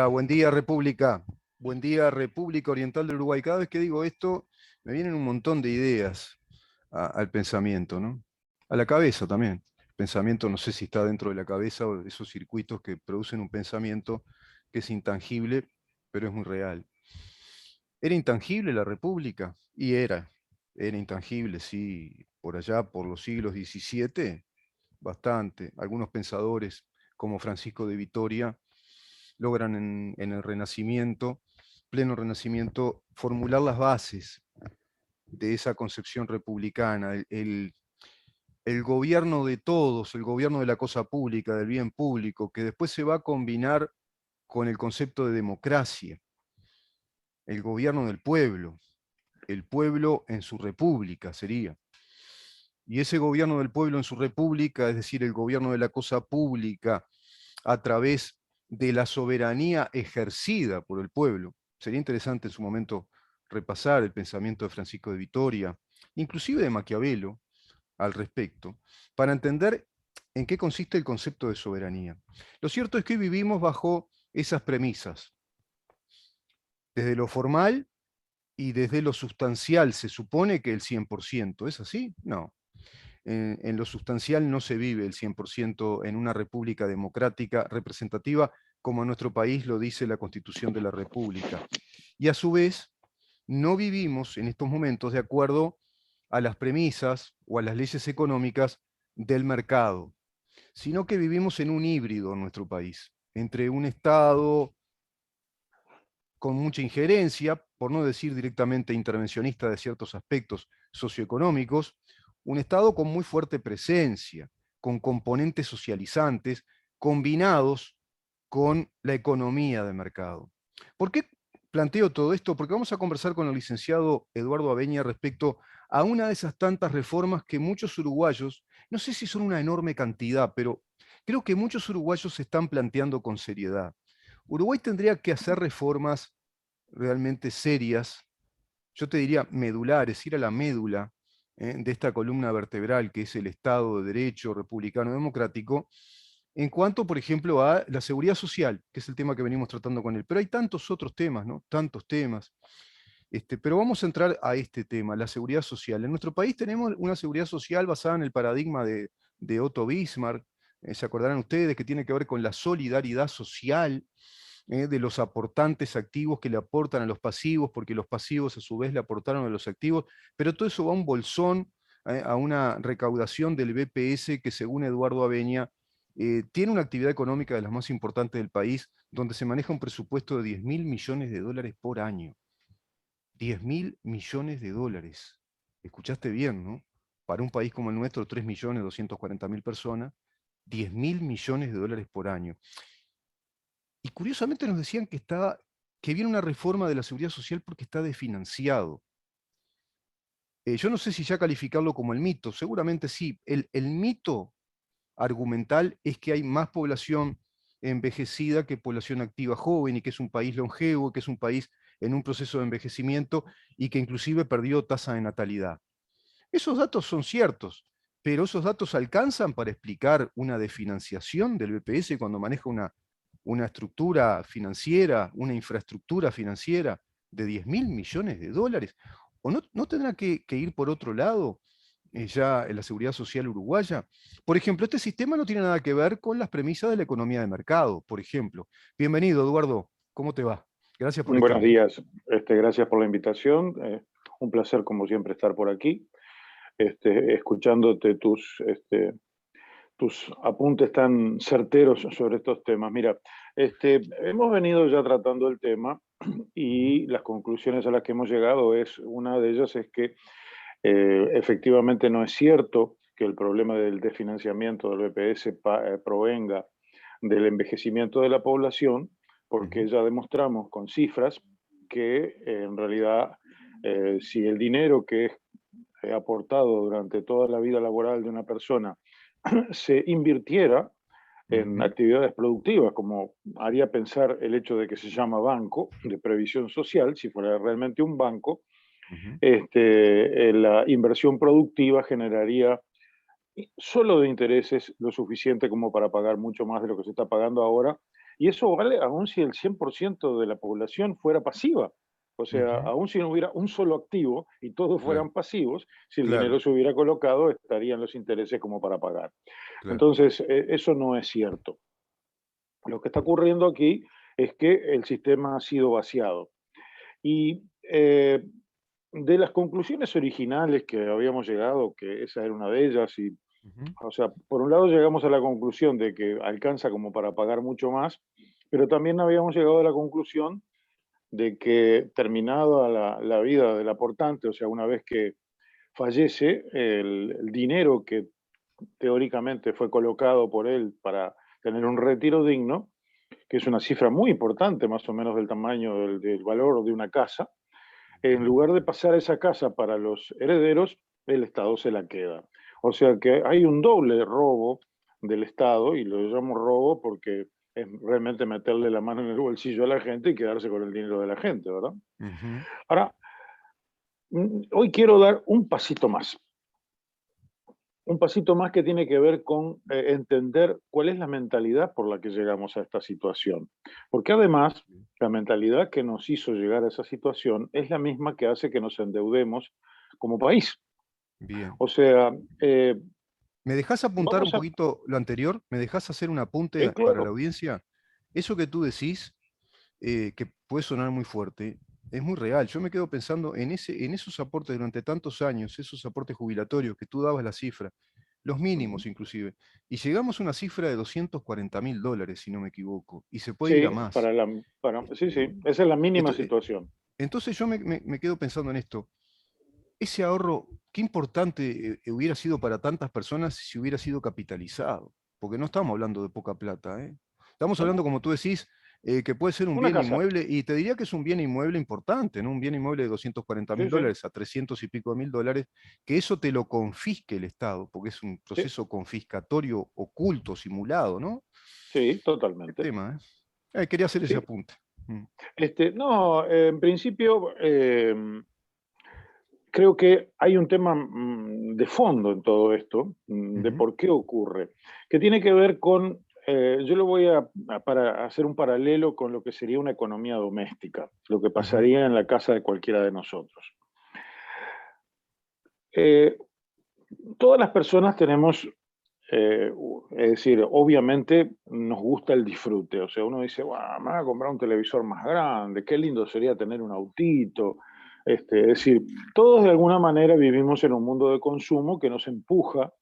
buen día República, buen día República Oriental del Uruguay. Cada vez que digo esto, me vienen un montón de ideas al pensamiento, ¿no? A la cabeza también. El pensamiento no sé si está dentro de la cabeza o de esos circuitos que producen un pensamiento que es intangible, pero es muy real. ¿Era intangible la República? Y era intangible, sí, por allá, por los siglos XVII, bastante. Algunos pensadores, como Francisco de Vitoria, logran en el Renacimiento, pleno Renacimiento, formular las bases de esa concepción republicana, el gobierno de todos, el gobierno de la cosa pública, del bien público, que después se va a combinar con el concepto de democracia, el gobierno del pueblo, el pueblo en su república sería. Y ese gobierno del pueblo en su república, es decir, el gobierno de la cosa pública a través de la soberanía ejercida por el pueblo. Sería interesante en su momento repasar el pensamiento de Francisco de Vitoria, inclusive de Maquiavelo, al respecto, para entender en qué consiste el concepto de soberanía. Lo cierto es que hoy vivimos bajo esas premisas. Desde lo formal y desde lo sustancial se supone que el 100%. ¿Es así? No. En lo sustancial no se vive el 100% en una república democrática representativa, como en nuestro país lo dice la Constitución de la República. Y a su vez, no vivimos en estos momentos de acuerdo a las premisas o a las leyes económicas del mercado, sino que vivimos en un híbrido en nuestro país, entre un Estado con mucha injerencia, por no decir directamente intervencionista de ciertos aspectos socioeconómicos, un Estado con muy fuerte presencia, con componentes socializantes, combinados con la economía de mercado. ¿Por qué planteo todo esto? Porque vamos a conversar con el licenciado Eduardo Abeña respecto a una de esas tantas reformas que muchos uruguayos, no sé si son una enorme cantidad, pero creo que muchos uruguayos se están planteando con seriedad. Uruguay tendría que hacer reformas realmente serias, yo te diría medulares, ir a la médula de esta columna vertebral que es el Estado de Derecho republicano democrático, en cuanto, por ejemplo, a la seguridad social, que es el tema que venimos tratando con él. Pero hay tantos otros temas, ¿no? Tantos temas. Pero vamos a entrar a este tema, la seguridad social. En nuestro país tenemos una seguridad social basada en el paradigma de Otto Bismarck. ¿Se acordarán ustedes que tiene que ver con la solidaridad social? De los aportantes activos que le aportan a los pasivos, porque los pasivos a su vez le aportaron a los activos, pero todo eso va a un bolsón, a una recaudación del BPS que según Eduardo Abeña tiene una actividad económica de las más importantes del país, donde se maneja un presupuesto de 10.000 millones de dólares por año. 10.000 millones de dólares. Escuchaste bien, ¿no? Para un país como el nuestro, 3.240.000 personas, 10.000 millones de dólares por año. Y curiosamente nos decían que viene una reforma de la seguridad social porque está desfinanciado. Yo no sé si ya calificarlo como el mito, seguramente sí. El mito argumental es que hay más población envejecida que población activa joven y que es un país longevo, que es un país en un proceso de envejecimiento y que inclusive perdió tasa de natalidad. Esos datos son ciertos, pero esos datos alcanzan para explicar una desfinanciación del BPS cuando maneja una estructura financiera, una infraestructura financiera de 10.000 millones de dólares. ¿O no tendrá que ir por otro lado ya en la seguridad social uruguaya? Por ejemplo, este sistema no tiene nada que ver con las premisas de la economía de mercado, por ejemplo. Bienvenido, Eduardo. ¿Cómo te va? Gracias por estar. Buenos días, gracias por la invitación. Un placer, como siempre, estar por aquí, escuchándote tus apuntes tan certeros sobre estos temas. Mira, hemos venido ya tratando el tema y las conclusiones a las que hemos llegado una de ellas es que efectivamente no es cierto que el problema del desfinanciamiento del BPS provenga del envejecimiento de la población, porque ya demostramos con cifras que en realidad si el dinero que es aportado durante toda la vida laboral de una persona se invirtiera en actividades productivas, como haría pensar el hecho de que se llama banco de previsión social, si fuera realmente un banco, la inversión productiva generaría solo de intereses lo suficiente como para pagar mucho más de lo que se está pagando ahora Y eso vale aún si el 100% de la población fuera pasiva. O sea, Ujú, aún si no hubiera un solo activo y todos claro, fueran pasivos, si el dinero claro, se hubiera colocado, estarían los intereses como para pagar. claro. Entonces, eso no es cierto. Lo que está ocurriendo aquí es que el sistema ha sido vaciado. Y de las conclusiones originales que habíamos llegado, que esa era una de ellas, y, Ujú, o sea, por un lado llegamos a la conclusión de que alcanza como para pagar mucho más, pero también habíamos llegado a la conclusión de que terminada la vida del aportante, o sea, una vez que fallece, el dinero que teóricamente fue colocado por él para tener un retiro digno, que es una cifra muy importante, más o menos del tamaño del valor de una casa, en ujú. lugar de pasar esa casa para los herederos, el Estado se la queda. O sea que hay un doble robo del Estado, y lo llamo robo porque es realmente meterle la mano en el bolsillo a la gente y quedarse con el dinero de la gente, ¿verdad? Ujú. Ahora, hoy quiero dar un pasito más que tiene que ver con entender cuál es la mentalidad por la que llegamos a esta situación. Porque además, la mentalidad que nos hizo llegar a esa situación es la misma que hace que nos endeudemos como país. Bien. O sea, ¿Me dejás apuntar un vamos a... poquito lo anterior? ¿Me dejás hacer un apunte para la claro, audiencia? Eso que tú decís, que puede sonar muy fuerte, es muy real. Yo me quedo pensando en esos aportes durante tantos años, esos aportes jubilatorios que tú dabas la cifra, los ujú, mínimos inclusive, y llegamos a una cifra de $240.000, si no me equivoco, y se puede ir a sí, más. sí, sí, Este, esa es la mínima ento- situación. entonces yo me quedo pensando en esto. Ese ahorro, qué importante hubiera sido para tantas personas si hubiera sido capitalizado, porque no estamos hablando de poca plata, ¿eh? Estamos No, hablando, no, como tú decís, que puede ser un una bien casa. inmueble, y te diría que es un bien inmueble importante, ¿no? Un bien inmueble de 240 Sí, mil sí, dólares a 300 y pico de mil dólares, que eso te lo confisque el Estado, porque es un sí, proceso confiscatorio oculto, simulado, ¿no? sí, Qué totalmente. tema, ¿eh? Quería hacer ese Sí. apunte. Mm, No, en principio, creo que hay un tema de fondo en todo esto, de ujú, por qué ocurre, que tiene que ver con, yo lo voy para hacer un paralelo con lo que sería una economía doméstica, lo que ujú, pasaría en la casa de cualquiera de nosotros. Eh, Todas las personas tenemos, es decir, obviamente nos gusta el disfrute, o sea, uno dice, "Guau, me voy a comprar un televisor más grande, qué lindo sería tener un autito". Es decir, todos de alguna manera vivimos en un mundo de consumo que nos empuja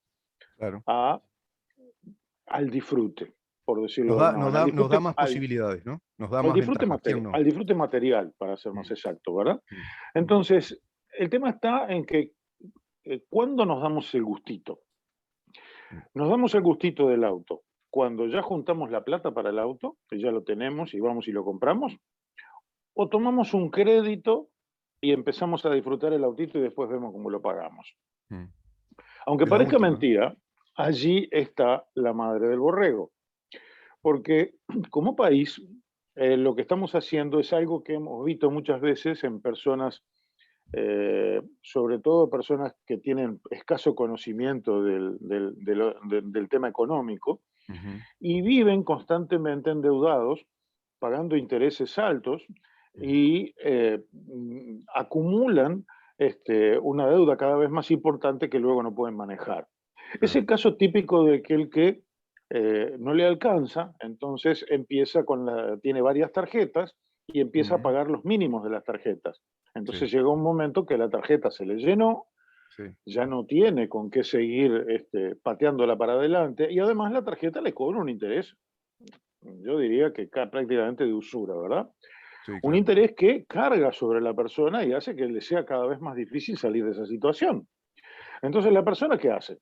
claro. a, al disfrute, por decirlo de alguna manera, Nos da más posibilidades, ¿no? Nos da más ventajas. ¿Quién no? al disfrute material, para ser más Mm, exacto, ¿verdad? mm, mm, Entonces, el tema está en que ¿cuándo nos damos el gustito? mm. Nos damos el gustito del auto cuando ya juntamos la plata para el auto, que ya lo tenemos y vamos y lo compramos, o tomamos un crédito y empezamos a disfrutar el autito y después vemos cómo lo pagamos. Mm. Aunque La parezca última. mentira, allí está la madre del borrego, porque como país lo que estamos haciendo es algo que hemos visto muchas veces en personas, sobre todo personas que tienen escaso conocimiento del tema económico, Ujú, y viven constantemente endeudados, pagando intereses altos mm, y acumulan una deuda cada vez más importante que luego no pueden manejar. Es claro. el caso típico de aquel que no le alcanza, entonces tiene varias tarjetas y empieza a Ujú, pagar los mínimos de las tarjetas. sí, Entonces llega un momento que la tarjeta se le llenó, sí, ya no tiene con qué seguir pateándola para adelante, y además la tarjeta le cobra un interés, yo diría que prácticamente de usura, ¿verdad? sí, Un claro. interés que carga sobre la persona y hace que le sea cada vez más difícil salir de esa situación. Entonces, ¿la persona qué hace?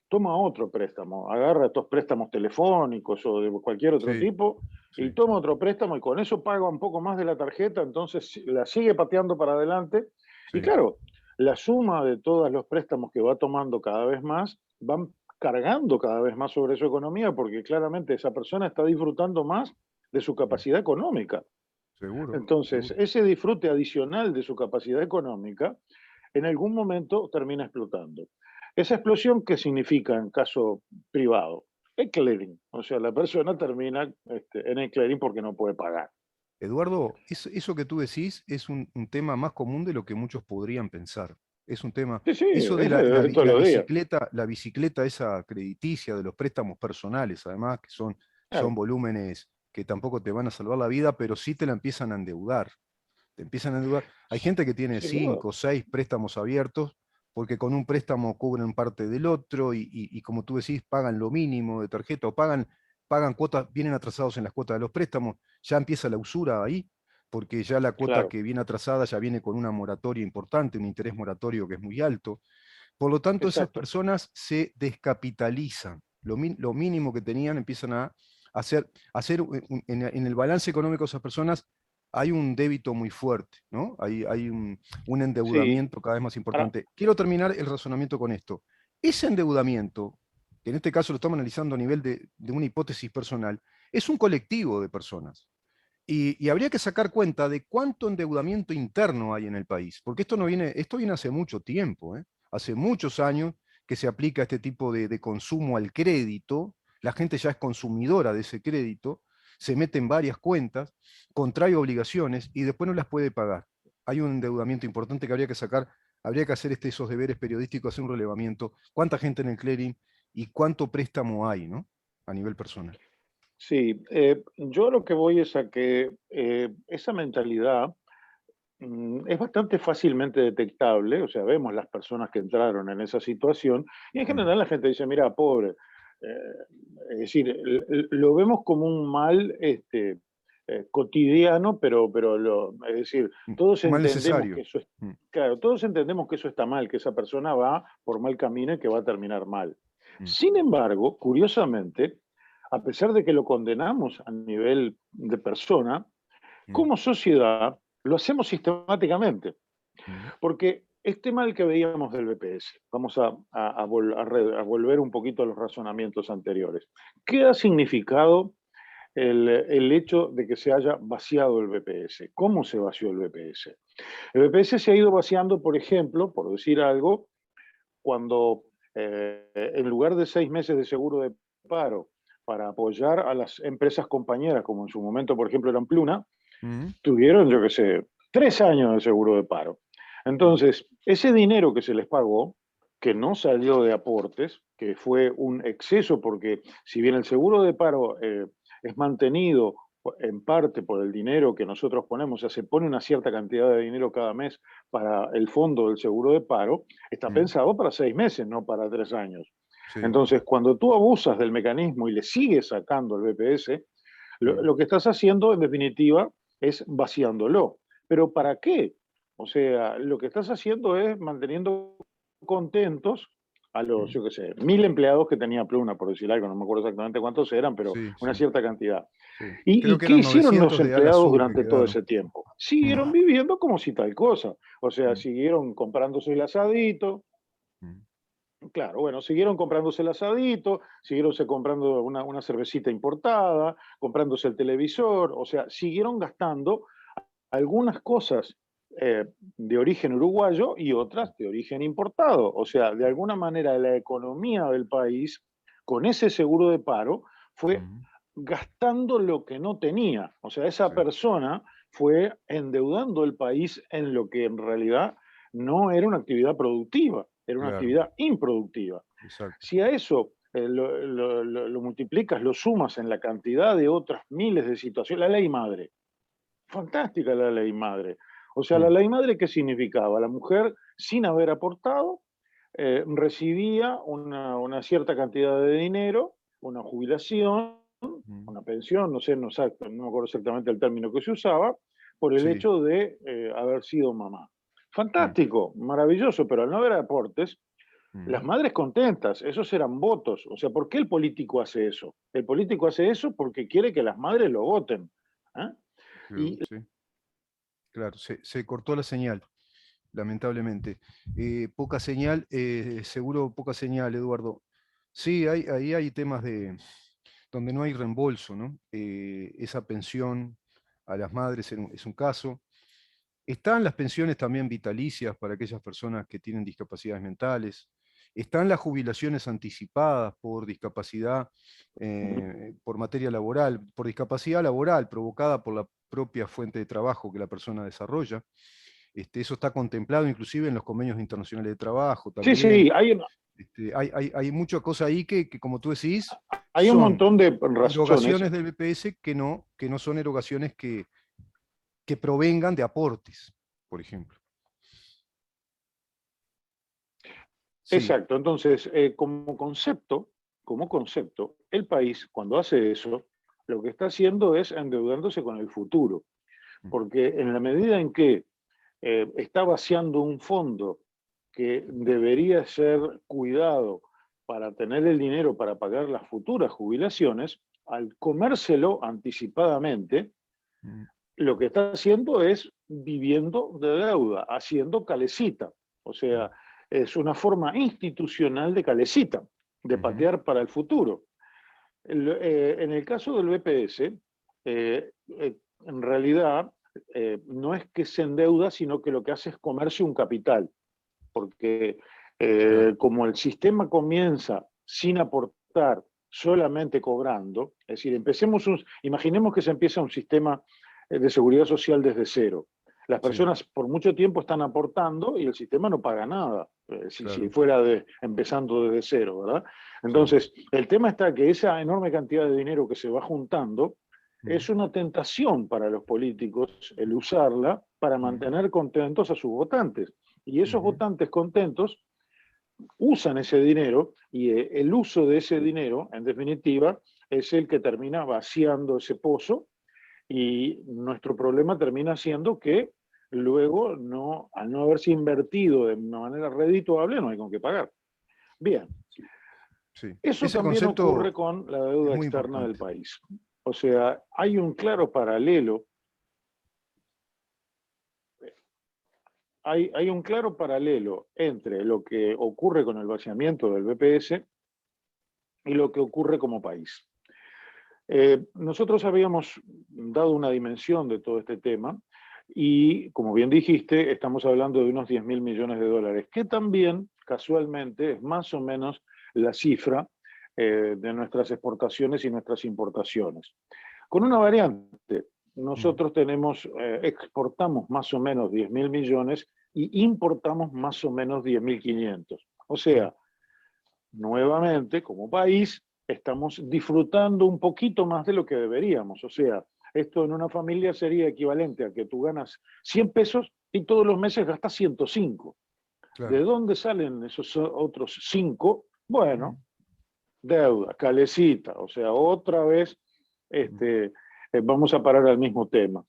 Toma otro préstamo, agarra estos préstamos telefónicos o de cualquier otro Sí, tipo y sí, toma otro préstamo y con eso paga un poco más de la tarjeta, entonces la sigue pateando para adelante. Y sí, claro, la suma de todos los préstamos que va tomando cada vez más van cargando cada vez más sobre su economía porque claramente esa persona está disfrutando más de su mm, capacidad económica. seguro, Entonces, seguro. ese disfrute adicional de su capacidad económica en algún momento termina explotando. ¿Esa explosión qué significa en caso privado? el clearing. O sea, la persona termina en el clearing porque no puede pagar. Eduardo, eso que tú decís es un tema más común de lo que muchos podrían pensar. Es un tema, Sí, sí, eso de es de todos los días. la bicicleta esa crediticia de los préstamos personales, además, que son Claro, volúmenes que tampoco te van a salvar la vida, pero sí te la empiezan a endeudar. Te empiezan a endeudar. Hay gente que tiene sin duda. 5 o 6 préstamos abiertos, porque con un préstamo cubren parte del otro y como tú decís, pagan lo mínimo de tarjeta o pagan cuotas, vienen atrasados en las cuotas de los préstamos, ya empieza la usura ahí, porque ya la cuota Claro, que viene atrasada ya viene con una moratoria importante, un interés moratorio que es muy alto. Por lo tanto, esas exacto. personas se descapitalizan. Lo mínimo que tenían empiezan a hacer en el balance económico de esas personas hay un débito muy fuerte, ¿no? Hay un Sí. endeudamiento cada vez más Ahora, importante. Quiero terminar el razonamiento con esto. Ese endeudamiento, que en este caso lo estamos analizando a nivel de una hipótesis personal, es un colectivo de personas. Y habría que sacar cuenta de cuánto endeudamiento interno hay en el país, porque esto viene hace mucho tiempo, ¿eh? Hace muchos años que se aplica este tipo de consumo al crédito, la gente ya es consumidora de ese crédito, se mete en varias cuentas, contrae obligaciones y después no las puede pagar. Hay un endeudamiento importante que habría que sacar, habría que hacer esos deberes periodísticos, hacer un relevamiento, cuánta gente en el clearing y cuánto préstamo hay, ¿no? A nivel personal. sí, yo lo que voy es a que esa mentalidad es bastante fácilmente detectable, o sea, vemos las personas que entraron en esa situación y en Mm. general la gente dice, mira, pobre, es decir, lo vemos como un mal cotidiano, es decir, todos Un mal entendemos necesario. que eso es, Mm. claro, todos entendemos que eso está mal, que esa persona va por mal camino y que va a terminar mal. Mm. Sin embargo, curiosamente, a pesar de que lo condenamos a nivel de persona, Mm. como sociedad lo hacemos sistemáticamente, Mm. porque este mal que veíamos del BPS, vamos a volver un poquito a los razonamientos anteriores. ¿Qué ha significado el hecho de que se haya vaciado el BPS? ¿Cómo se vació el BPS? El BPS se ha ido vaciando, por ejemplo, por decir algo, cuando en lugar de 6 meses de seguro de paro para apoyar a las empresas compañeras, como en su momento, por ejemplo, eran Pluna, Mm. tuvieron, yo qué sé, 3 años de seguro de paro. Mm. Entonces, ese dinero que se les pagó, que no salió de aportes, que fue un exceso, porque si bien el seguro de paro es mantenido en parte por el dinero que nosotros ponemos, o sea, se pone una cierta cantidad de dinero cada mes para el fondo del seguro de paro, está Mm. pensado para 6 meses, no para 3 años. Sí. Entonces, cuando tú abusas del mecanismo y le sigues sacando el BPS, Mm. lo que estás haciendo, en definitiva, es vaciándolo. ¿Pero para qué? O sea, lo que estás haciendo es manteniendo contentos a los, Mm. yo qué sé, 1.000 empleados que tenía Pluna, por decir algo, no me acuerdo exactamente cuántos eran, pero Sí, una sí, cierta cantidad. sí. Creo ¿Y que qué eran hicieron los 900 de ala empleados sur que durante todo quedaron. ese tiempo? Mm. Siguieron viviendo como si tal cosa. O sea, Mm. siguieron comprándose el asadito, Mm. claro, bueno, siguieron comprándose el asadito, siguieron comprando una cervecita importada, comprándose el televisor, o sea, siguieron gastando algunas cosas de origen uruguayo y otras de origen importado. O sea, de alguna manera la economía del país, con ese seguro de paro, fue Mm. gastando lo que no tenía. O sea, esa Sí, persona fue endeudando el país en lo que en realidad no era una actividad productiva, era una claro, actividad improductiva. exacto. Si a eso lo multiplicas, lo sumas en la cantidad de otras miles de situaciones, la ley madre, fantástica la ley madre. O sea, la Mm. ley madre, ¿qué significaba? La mujer, sin haber aportado, recibía una cierta cantidad de dinero, una jubilación, Mm. una pensión, no sé, no me acuerdo exactamente el término que se usaba, por el Sí. hecho de haber sido mamá. Mm. Fantástico, maravilloso, pero al no haber aportes, las Mm. madres contentas, esos eran votos. O sea, ¿por qué el político hace eso? El político hace eso porque quiere que las madres lo voten. ¿Eh? Claro, Y sí, claro, se cortó la señal, lamentablemente. Poca señal, seguro poca señal, Eduardo. Sí, ahí hay temas donde no hay reembolso, ¿no? Esa pensión a las madres es un caso. Están las pensiones también vitalicias para aquellas personas que tienen discapacidades mentales. Están las jubilaciones anticipadas por discapacidad, por materia laboral, por discapacidad laboral provocada por la propia fuente de trabajo que la persona desarrolla. Eso está contemplado inclusive en los convenios internacionales de trabajo Sí, también. sí, Hay mucha cosa ahí que, como tú decís, hay un son montón de razones. erogaciones del BPS que no son erogaciones que provengan de aportes, por ejemplo. Sí, Exacto, entonces, como concepto, el país cuando hace eso, lo que está haciendo es endeudándose con el futuro, porque en la medida en que está vaciando un fondo que debería ser cuidado para tener el dinero para pagar las futuras jubilaciones, al comérselo anticipadamente, mm, lo que está haciendo es viviendo de deuda, haciendo calecita. O sea, es una forma institucional de calecita, de ujú, patear para el futuro. En el caso del BPS, en realidad no es que se endeuda, sino que lo que hace es comerse un capital, porque claro, como el sistema comienza sin aportar, solamente cobrando, es decir, imaginemos que se empieza un sistema de seguridad social desde cero. Las sí, personas por mucho tiempo están aportando y el sistema no paga nada, si claro, fuera empezando desde cero, ¿verdad? sí, Entonces, el tema está que esa enorme cantidad de dinero que se va juntando mm, es una tentación para los políticos el usarla para mm, mantener contentos a sus votantes. Y esos ujú, votantes contentos usan ese dinero y el uso de ese dinero, en definitiva, es el que termina vaciando ese pozo y nuestro problema termina siendo que luego, al no haberse invertido de una manera redituable, no hay con qué pagar. Bien, sí. eso Ese también ocurre concepto con la es deuda muy externa del importante. país. O sea, hay un claro paralelo entre lo que ocurre con el vaciamiento del BPS y lo que ocurre como país. Nosotros habíamos dado una dimensión de todo este tema y, como bien dijiste, estamos hablando de unos 10.000 millones de dólares, que también, casualmente, es más o menos la cifra de nuestras exportaciones y nuestras importaciones. Con una variante, Mm, nosotros exportamos más o menos 10.000 millones y importamos más o menos 10.500. O mm, sea, nuevamente, como país, estamos disfrutando un poquito más de lo que deberíamos. O sea, esto en una familia sería equivalente a que tú ganas 100 pesos y todos los meses gastas 105. ¿De claro. dónde salen esos otros 5? Mm, Bueno, deuda, calecita, o sea, otra vez mm, vamos a parar al mismo tema.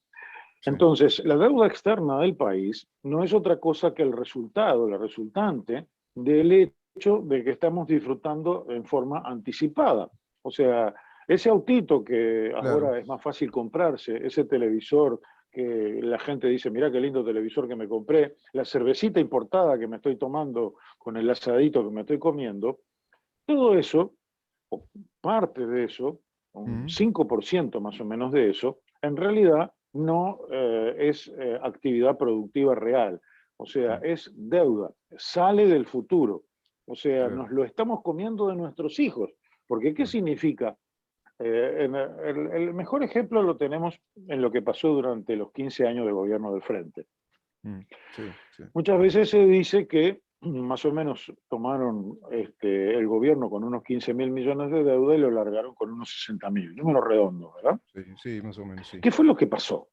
sí, Entonces, la deuda externa del país no es otra cosa que el resultado, la resultante del hecho de que estamos disfrutando en forma anticipada. O sea, ese autito que claro. ahora es más fácil comprarse, ese televisor que la gente dice, mira qué lindo televisor que me compré, la cervecita importada que me estoy tomando con el asadito que me estoy comiendo, todo eso, o parte de eso, un Mm, 5% más o menos de eso, en realidad no es actividad productiva real. O sea, mm, es deuda, sale del futuro. O sea, claro, nos lo estamos comiendo de nuestros hijos. Porque, ¿qué claro. significa? El mejor ejemplo lo tenemos en lo que pasó durante los 15 años de gobierno del Frente. Mm, sí, sí. Muchas veces se dice que más o menos tomaron el gobierno con unos 15.000 millones de deuda y lo largaron con unos 60.000, número redondo, ¿verdad? Sí, sí, más o menos, sí. ¿Qué fue lo que pasó?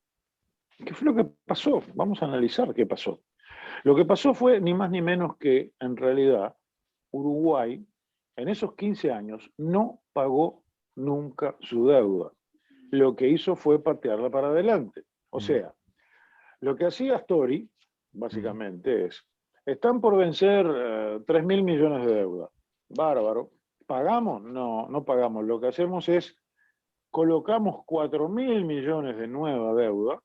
¿Qué fue lo que pasó? Vamos a analizar qué pasó. Lo que pasó fue ni más ni menos que, en realidad, Uruguay, en esos 15 años, no pagó nunca su deuda. Lo que hizo fue patearla para adelante. O Mm, sea, lo que hacía Astori, mm, básicamente, están por vencer 3.000 millones de deuda. Bárbaro. ¿Pagamos? No, no pagamos. Lo que hacemos es colocamos 4.000 millones de nueva deuda.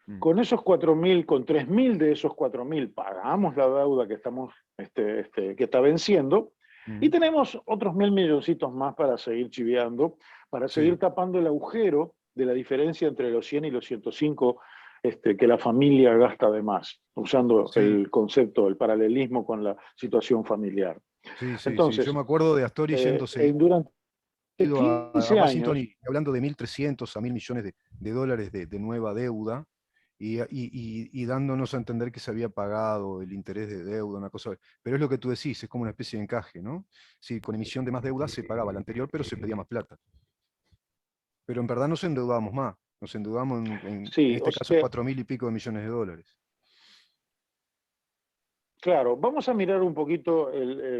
mm, Con esos 4.000, con 3.000 de esos 4.000 pagamos la deuda que está venciendo y mm, tenemos otros 1.000 milloncitos más para seguir chiveando, para seguir sí, tapando el agujero de la diferencia entre los 100 y los 105 que la familia gasta de más, usando sí, el concepto, el paralelismo con la situación familiar. Sí, sí, sí. Yo Entonces, me acuerdo de Astori yéndose durante ido a 15 Washington años, y hablando de 1.300 a 1.000 millones de dólares de nueva deuda y dándonos a entender que se había pagado el interés de deuda, una cosa. Pero es lo que tú decís, es como una especie de encaje, ¿no? Sí, con emisión de más deuda se pagaba la anterior, pero se pedía más plata. Pero en verdad nos endeudamos más. Nos endeudamos en sí, o este caso sea, 4.000 y pico de millones de dólares. claro, vamos a mirar un poquito,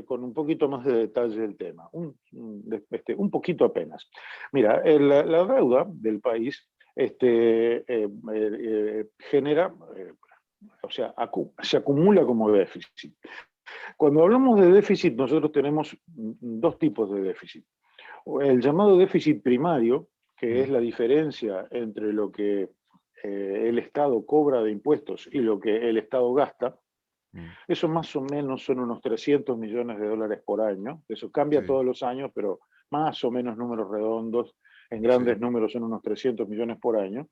con un poquito más de detalle el tema, un poquito apenas. Mira, la deuda del país genera, o sea, se acumula como déficit. Cuando hablamos de déficit, nosotros tenemos dos tipos de déficit. El llamado déficit primario, que es Mm, la diferencia entre lo que el Estado cobra de impuestos y lo que el Estado gasta. mm, Eso más o menos son unos 300 millones de dólares por año. Eso cambia sí, todos los años, pero más o menos números redondos, en grandes sí. números son unos 300 millones por año.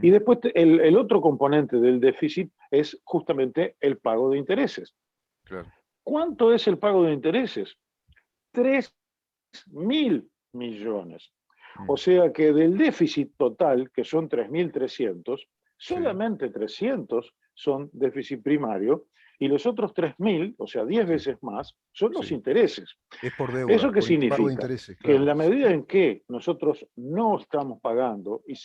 Y Ujú, después el otro componente del déficit es justamente el pago de intereses. claro. ¿Cuánto es el pago de intereses? 3.000 millones. O Mm, sea que del déficit total, que son 3.300, sí, solamente 300 son déficit primario y los otros 3.000, o sea, 10 sí, veces más, son los sí. intereses. Es por deuda, ¿Eso qué por pago de significa? intereses, Que en claro. la medida en que nosotros no estamos pagando, y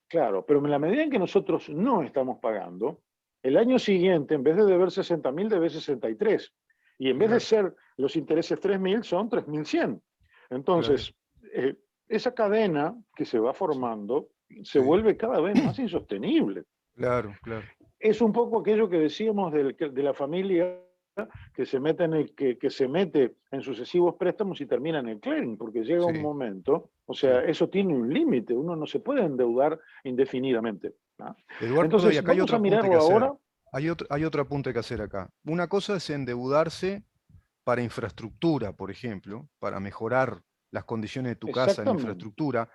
claro, pero en la medida en que nosotros no estamos pagando, el año siguiente, en vez de deber 60.000, debe 63. Y en vez de Claro, ser los intereses 3.000, son 3.100. claro. Entonces, esa cadena que se va Sí, formando se sí. vuelve cada vez más insostenible. Claro, claro. Es un poco aquello que decíamos de la familia que se mete que se mete en sucesivos préstamos y termina en el clearing, porque llega un Sí, momento, o sea, sí. eso tiene un límite, uno no se puede endeudar indefinidamente, ¿no? Eduardo, y Entonces, acá hay vamos otro a apunte que mirarlo hacer. ahora Hay otro apunte que hacer acá. Una cosa es endeudarse para infraestructura, por ejemplo, para mejorar las condiciones de tu casa en exactamente, infraestructura,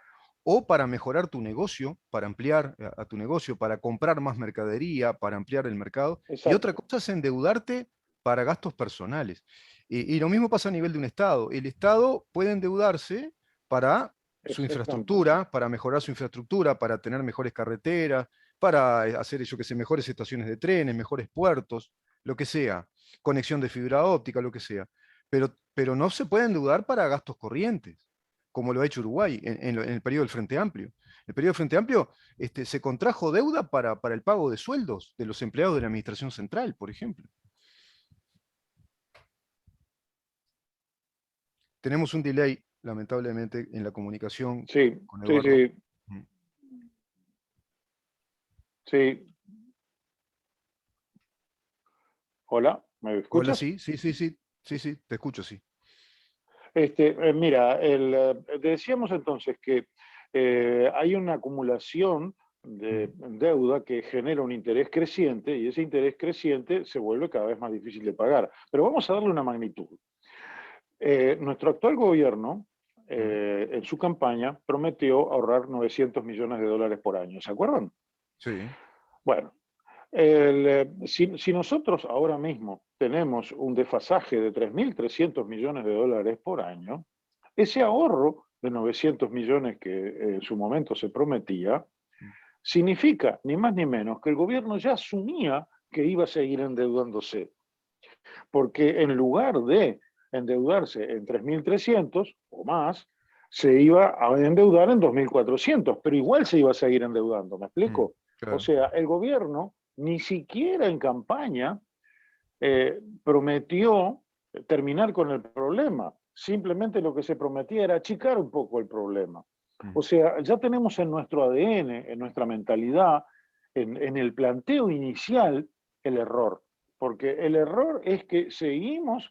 o para mejorar tu negocio, para ampliar a tu negocio, para comprar más mercadería, para ampliar el mercado. Y otra exacto, cosa es endeudarte para gastos personales. Y lo mismo pasa a nivel de un Estado. El Estado puede endeudarse para su exactamente, infraestructura, para mejorar su infraestructura, para tener mejores carreteras, para hacer, yo que sé, mejores estaciones de trenes, mejores puertos, lo que sea, conexión de fibra óptica, lo que sea. Pero no se puede endeudar para gastos corrientes, como lo ha hecho Uruguay en el periodo del Frente Amplio. El periodo del Frente Amplio se contrajo deuda para el pago de sueldos de los empleados de la Administración Central, por ejemplo. Tenemos un delay, lamentablemente, en la comunicación sí, con sí, Eduardo. sí, Mm. sí, hola, ¿me Hola, escuchas? sí, sí, sí, sí, sí, sí, te escucho, sí. Mira, decíamos entonces que hay una acumulación Mm. de deuda que genera un interés creciente y ese interés creciente se vuelve cada vez más difícil de pagar. Pero vamos a darle una magnitud. Nuestro actual gobierno, Mm. en su campaña, prometió ahorrar 900 millones de dólares por año. ¿Se acuerdan? Sí, Bueno, si nosotros ahora mismo tenemos un desfasaje de 3.300 millones de dólares por año, ese ahorro de 900 millones que en su momento se prometía, mm, significa ni más ni menos que el gobierno ya asumía que iba a seguir endeudándose, porque en lugar de endeudarse en 3.300 o más, se iba a endeudar en 2.400, pero igual se iba a seguir endeudando, ¿me mm, explico? O claro, sea, el gobierno ni siquiera en campaña prometió terminar con el problema. Simplemente lo que se prometía era achicar un poco el problema. mm, O sea, ya tenemos en nuestro ADN, en nuestra mentalidad, en el planteo inicial, el error. Porque el error es que seguimos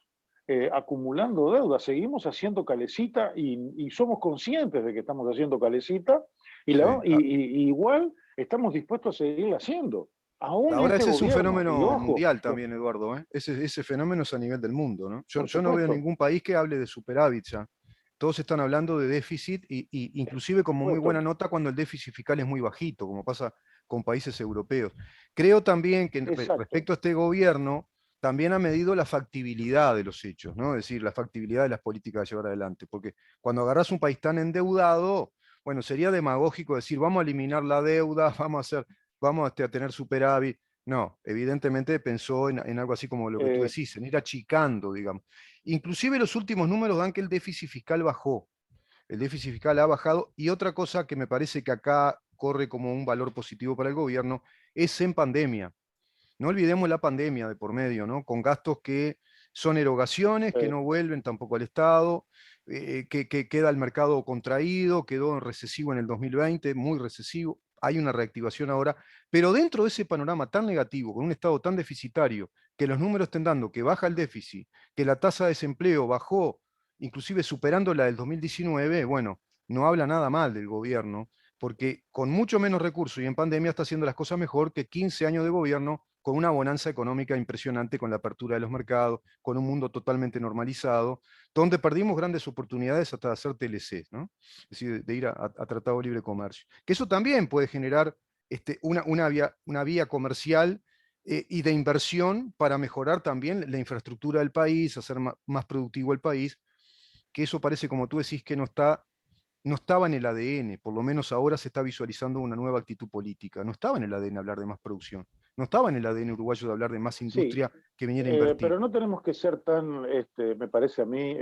acumulando deuda, seguimos haciendo calecita y somos conscientes de que estamos haciendo calecita sí. y igual estamos dispuestos a seguir haciendo. Aún Ahora este ese es un gobierno, y fenómeno ojo, mundial también, Eduardo, ¿eh? Ese fenómeno es a nivel del mundo, ¿no? Yo, por yo no veo supuesto, ningún país que hable de superávit ya. Todos están hablando de déficit y inclusive como muy buena supuesto, nota cuando el déficit fiscal es muy bajito, como pasa con países europeos. Creo también que exacto, respecto a este gobierno, también ha medido la factibilidad de los hechos, ¿no? Es decir, la factibilidad de las políticas a llevar adelante. Porque cuando agarras un país tan endeudado, bueno, sería demagógico decir, vamos a eliminar la deuda, vamos a tener superávit. No, evidentemente pensó en algo así como lo que tú Eh, decís, en ir achicando, digamos. Inclusive los últimos números dan que el déficit fiscal bajó. El déficit fiscal ha bajado. Y otra cosa que me parece que acá corre como un valor positivo para el gobierno es en pandemia. No olvidemos la pandemia de por medio, ¿no? Con gastos que son erogaciones, que eh, no vuelven tampoco al Estado, que queda el mercado contraído, quedó recesivo en el 2020, muy recesivo. Hay una reactivación ahora, pero dentro de ese panorama tan negativo, con un Estado tan deficitario, que los números estén dando que baja el déficit, que la tasa de desempleo bajó, inclusive superando la del 2019, bueno, no habla nada mal del gobierno, porque con mucho menos recursos y en pandemia está haciendo las cosas mejor que 15 años de gobierno con una bonanza económica impresionante, con la apertura de los mercados, con un mundo totalmente normalizado, donde perdimos grandes oportunidades hasta de hacer TLCs, ¿no? Es decir, de ir a Tratado de Libre Comercio. Que eso también puede generar una vía comercial y de inversión para mejorar también la infraestructura del país, hacer más productivo el país, que eso parece, como tú decís, que no estaba en el ADN, por lo menos ahora se está visualizando una nueva actitud política. No estaba en el ADN hablar de más producción, no estaba en el ADN uruguayo de hablar de más sí, industria que viniera a invertir. pero no tenemos que ser tan, me parece a mí,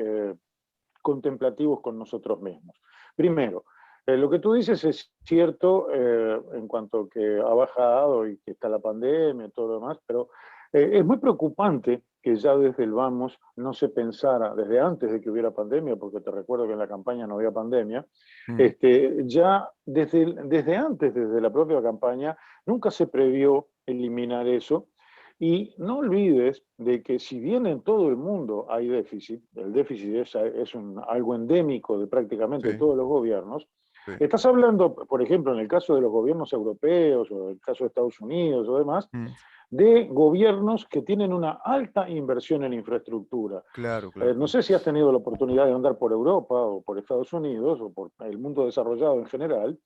contemplativos con nosotros mismos. Primero, lo que tú dices es cierto en cuanto que ha bajado y que está la pandemia y todo lo demás, pero es muy preocupante que ya desde el vamos no se pensara, desde antes de que hubiera pandemia, porque te recuerdo que en la campaña no había pandemia, Mm, ya desde antes, desde la propia campaña, nunca se previó eliminar eso. Y no olvides de que si bien en todo el mundo hay déficit, el déficit es algo endémico de prácticamente sí, todos los gobiernos, sí. estás hablando, por ejemplo, en el caso de los gobiernos europeos o en el caso de Estados Unidos o demás, Mm, de gobiernos que tienen una alta inversión en infraestructura. claro, claro, No claro. sé si has tenido la oportunidad de andar por Europa o por Estados Unidos o por el mundo desarrollado en general,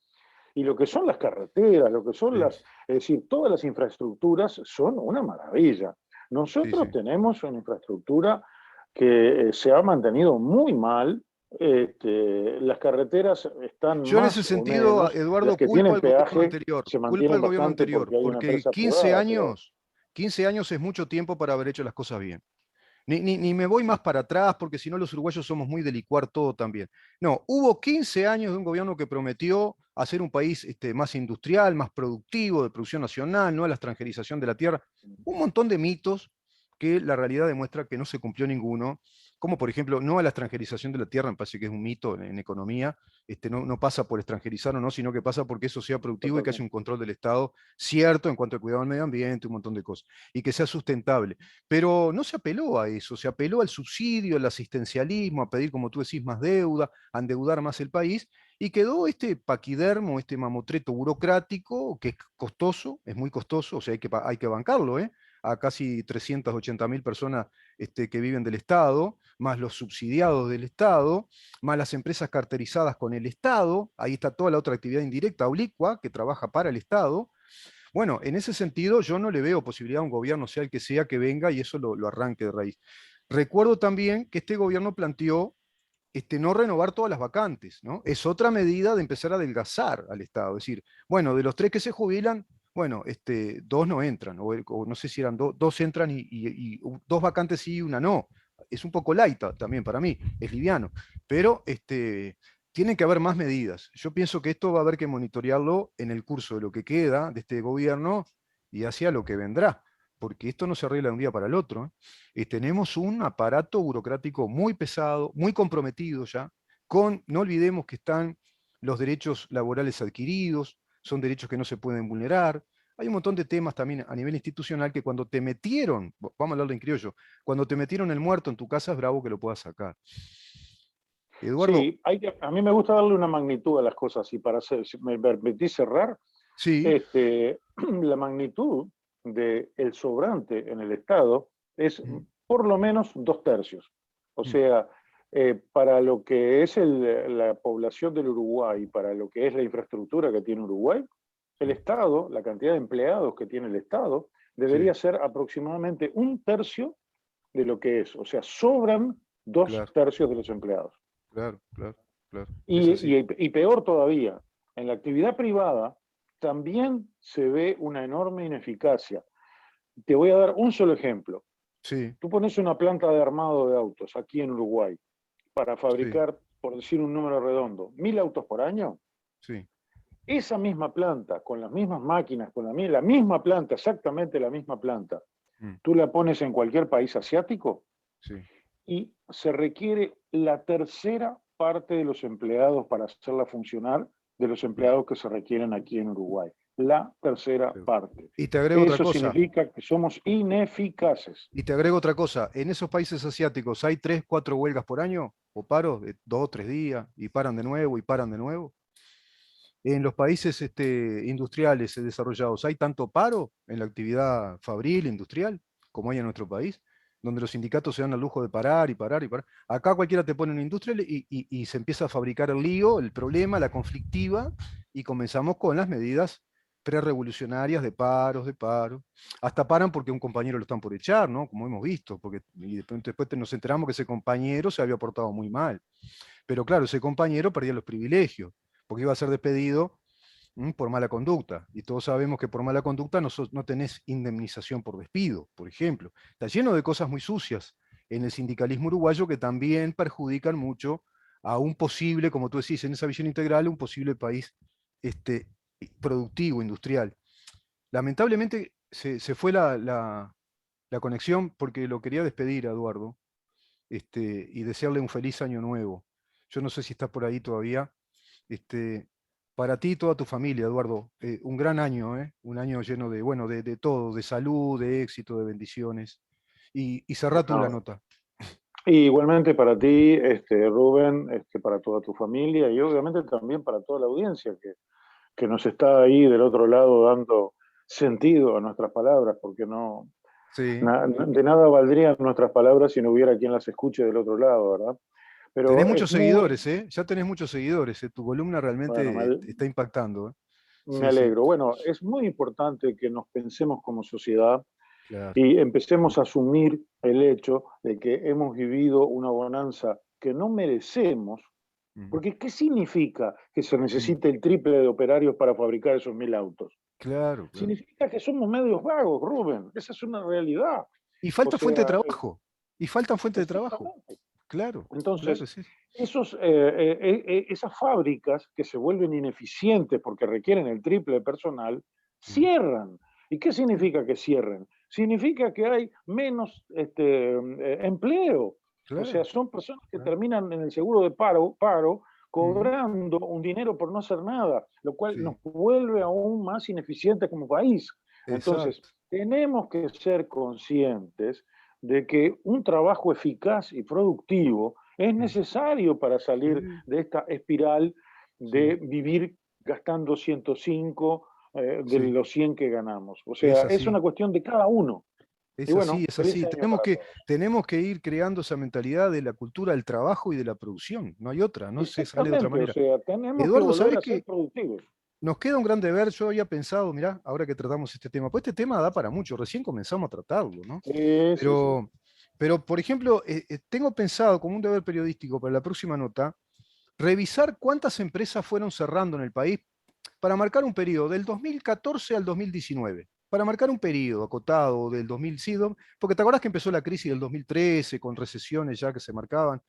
y lo que son las carreteras, lo que son Sí, es decir, todas las infraestructuras son una maravilla. sí, Nosotros sí. tenemos una infraestructura que se ha mantenido muy mal. Las carreteras están Yo en ese más o sentido, menos, las Eduardo, que culpo tienen al gobierno peaje anterior, se culpo al mantienen gobierno bastante anterior, porque hay una porque empresa privada, pero 15 años es mucho tiempo para haber hecho las cosas bien. Ni me voy más para atrás, porque si no los uruguayos somos muy de licuar todo también. No, hubo 15 años de un gobierno que prometió hacer un país más industrial, más productivo, de producción nacional, no a la extranjerización de la tierra. Un montón de mitos que la realidad demuestra que no se cumplió ninguno, como por ejemplo, no a la extranjerización de la tierra, me parece que es un mito en economía, no pasa por extranjerizar o no, sino que pasa porque eso sea productivo y que haya un totalmente. control del Estado cierto en cuanto al cuidado del medio ambiente, un montón de cosas, y que sea sustentable. Pero no se apeló a eso, se apeló al subsidio, al asistencialismo, a pedir, como tú decís, más deuda, a endeudar más el país, y quedó este paquidermo, este mamotreto burocrático, que es costoso, es muy costoso, o sea, hay que bancarlo, ¿eh? A casi 380.000 personas que viven del Estado, más los subsidiados del Estado, más las empresas carterizadas con el Estado, ahí está toda la otra actividad indirecta, oblicua, que trabaja para el Estado. Bueno, en ese sentido yo no le veo posibilidad a un gobierno, sea el que sea, que venga y eso lo arranque de raíz. Recuerdo también que este gobierno planteó no renovar todas las vacantes, ¿no? Es otra medida de empezar a adelgazar al Estado. Es decir, bueno, de los tres que se jubilan, bueno, dos no entran, o no sé si eran dos entran y dos vacantes sí y una no. Es un poco light también para mí, es liviano. Pero tienen que haber más medidas. Yo pienso que esto va a haber que monitorearlo en el curso de lo que queda de este gobierno y hacia lo que vendrá, porque esto no se arregla de un día para el otro, ¿eh? Tenemos un aparato burocrático muy pesado, muy comprometido ya, no olvidemos que están los derechos laborales adquiridos, son derechos que no se pueden vulnerar. Hay un montón de temas también a nivel institucional que cuando te metieron, vamos a hablarlo en criollo, cuando te metieron el muerto en tu casa es bravo que lo puedas sacar. Eduardo, Sí, a mí me gusta darle una magnitud a las cosas y si me permitís cerrar, sí, la magnitud del sobrante en el Estado es mm, por lo menos 2/3. O mm, sea, para lo que es la población del Uruguay, para lo que es la infraestructura que tiene Uruguay, el sí, Estado, la cantidad de empleados que tiene el Estado, debería ser aproximadamente un tercio de lo que es. O sea, sobran dos claro, tercios de los empleados. claro, claro, claro. Es así. Y peor todavía, en la actividad privada también se ve una enorme ineficacia. Te voy a dar un solo ejemplo. Sí, Tú pones una planta de armado de autos aquí en Uruguay para sí, fabricar, por decir un número redondo, 1000 autos por año. sí. Esa misma planta, con las mismas máquinas, con la misma planta, exactamente la misma planta, Mm, tú la pones en cualquier país asiático sí. y se requiere la tercera parte de los empleados para hacerla funcionar de los Mm, empleados que se requieren aquí en Uruguay. La tercera creo. parte. Y te agrego otra Eso cosa. significa que somos ineficaces. Y te agrego otra cosa. En esos países asiáticos hay 3, 4 huelgas por año o paros de 2 o 3 días y paran de nuevo y paran de nuevo. En los países industriales desarrollados hay tanto paro en la actividad fabril, industrial, como hay en nuestro país, donde los sindicatos se dan al lujo de parar y parar y parar. Acá cualquiera te pone una industria y se empieza a fabricar el lío, el problema, la conflictiva, y comenzamos con las medidas prerevolucionarias de paros, de paro. Hasta paran porque un compañero lo están por echar, ¿no? Como hemos visto, porque y después nos enteramos que ese compañero se había portado muy mal. Pero claro, ese compañero perdía los privilegios, porque iba a ser despedido por mala conducta. Y todos sabemos que por mala conducta no tenés indemnización por despido, por ejemplo. Está lleno de cosas muy sucias en el sindicalismo uruguayo que también perjudican mucho a un posible, como tú decís, en esa visión integral, un posible país este, productivo, industrial. Lamentablemente se fue la conexión porque lo quería despedir a Eduardo y desearle un feliz año nuevo. Yo no sé si estás por ahí todavía. Este, para ti y toda tu familia, Eduardo, un gran año, un año lleno de, bueno, de todo, de salud, de éxito, de bendiciones. Y cerrá tú la Bueno, nota. y igualmente para ti, Rubén, para toda tu familia y obviamente también para toda la audiencia que nos está ahí del otro lado dando sentido a nuestras palabras, porque no, Sí. de nada valdrían nuestras palabras si no hubiera quien las escuche del otro lado, ¿verdad? Tenés Pero es muchos muy, seguidores, ¿eh? Ya tenés muchos seguidores, ¿eh? Tu columna bueno, realmente está impactando, ¿eh? me Sí, sí, alegro. Bueno, es muy importante que nos pensemos como sociedad claro. y empecemos a asumir el hecho de que hemos vivido una bonanza que no merecemos. Mm, Porque, ¿qué significa que se mm, necesite el triple de operarios para fabricar esos 1000 autos? claro, claro. Significa que somos medios vagos, Rubén. Esa es una realidad. Y O falta fuente de sea, trabajo. Y faltan fuentes de trabajo. exactamente. Claro, claro, Entonces, sí. esas fábricas que se vuelven ineficientes porque requieren el triple de personal, Mm, cierran. ¿Y qué sí, significa que cierren? Significa que hay menos empleo. O sea, claro, son personas que claro. terminan en el seguro de paro Mm, cobrando un dinero por no hacer nada, lo cual nos sí, vuelve aún más ineficientes como país. Entonces, exacto. tenemos que ser conscientes de que un trabajo eficaz y productivo es Mm, necesario para salir sí, de esta espiral de sí, vivir gastando 105 de sí. los 100 que ganamos. O Es sea, es así. una cuestión de cada uno. Y Es así, bueno, es feliz así. año Tenemos para que, todos. tenemos que ir creando esa mentalidad de la cultura del trabajo y de la producción. No hay otra, no se sale de otra Exactamente, o manera. sea, tenemos que Eduardo, volver ¿sabés a ser qué? productivos. Nos queda un gran deber. Yo había pensado, mirá, ahora que tratamos este tema, pues este tema da para mucho, recién comenzamos a tratarlo, ¿no? Sí, sí. Pero, pero por ejemplo, tengo pensado como un deber periodístico para la próxima nota, revisar cuántas empresas fueron cerrando en el país para marcar un periodo del 2014 al 2019, para marcar un periodo acotado del 2000, sí, porque te acordás que empezó la crisis del 2013 con recesiones ya que se marcaban.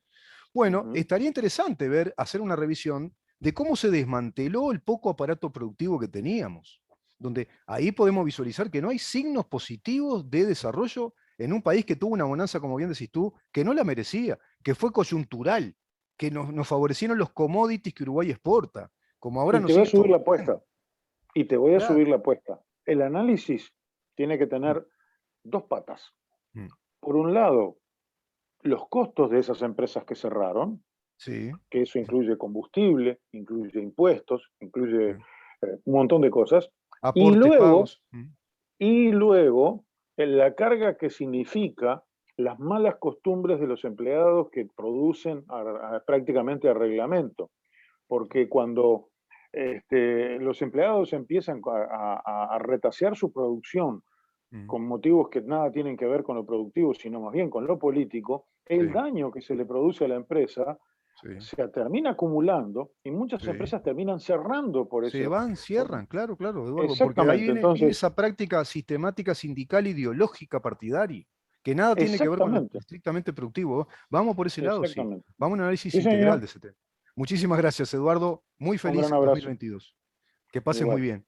Bueno, Ujú. estaría interesante ver, hacer una revisión de cómo se desmanteló el poco aparato productivo que teníamos, donde ahí podemos visualizar que no hay signos positivos de desarrollo en un país que tuvo una bonanza, como bien decís tú, que no la merecía, que fue coyuntural, que nos favorecieron los commodities que Uruguay exporta, como ahora Y nos te voy a sigue subir la favoreciendo. apuesta. Y te voy a Claro. subir la apuesta. El análisis tiene que Mm, tener dos patas. mm, Por un lado, los costos de esas empresas que cerraron, sí, que eso incluye combustible, incluye impuestos, incluye mm. un montón de cosas, y Aportes luego, pagos. y luego la carga que significa las malas costumbres de los empleados que producen prácticamente a reglamento, porque cuando los empleados empiezan a retasear su producción con motivos que nada tienen que ver con lo productivo, sino más bien con lo político, el Sí, daño que se le produce a la empresa sí, se termina acumulando y muchas sí. empresas terminan cerrando por Se ese. van, por- cierran, claro, claro, Eduardo, porque ahí exactamente, viene entonces, esa práctica sistemática sindical ideológica partidaria, que nada tiene que ver con lo exactamente, estrictamente productivo. Vamos por ese lado, sí. exactamente. Vamos a un análisis Sí, integral señor, de ese tema. Muchísimas gracias, Eduardo. Muy un gran feliz abrazo. 2022. Que pases muy Igual, bien.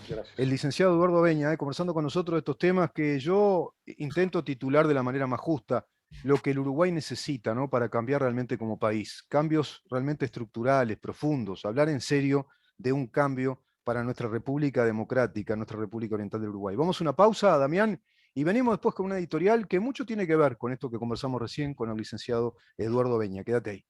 El gracias. licenciado Eduardo Beña, conversando con nosotros de estos temas que yo intento titular de la manera más justa, lo que el Uruguay necesita, ¿no? Para cambiar realmente como país. Cambios realmente estructurales, profundos, hablar en serio de un cambio para nuestra República Democrática, nuestra República Oriental del Uruguay. Vamos a una pausa, Damián, y venimos después con una editorial que mucho tiene que ver con esto que conversamos recién con el licenciado Eduardo Beña. Quédate ahí.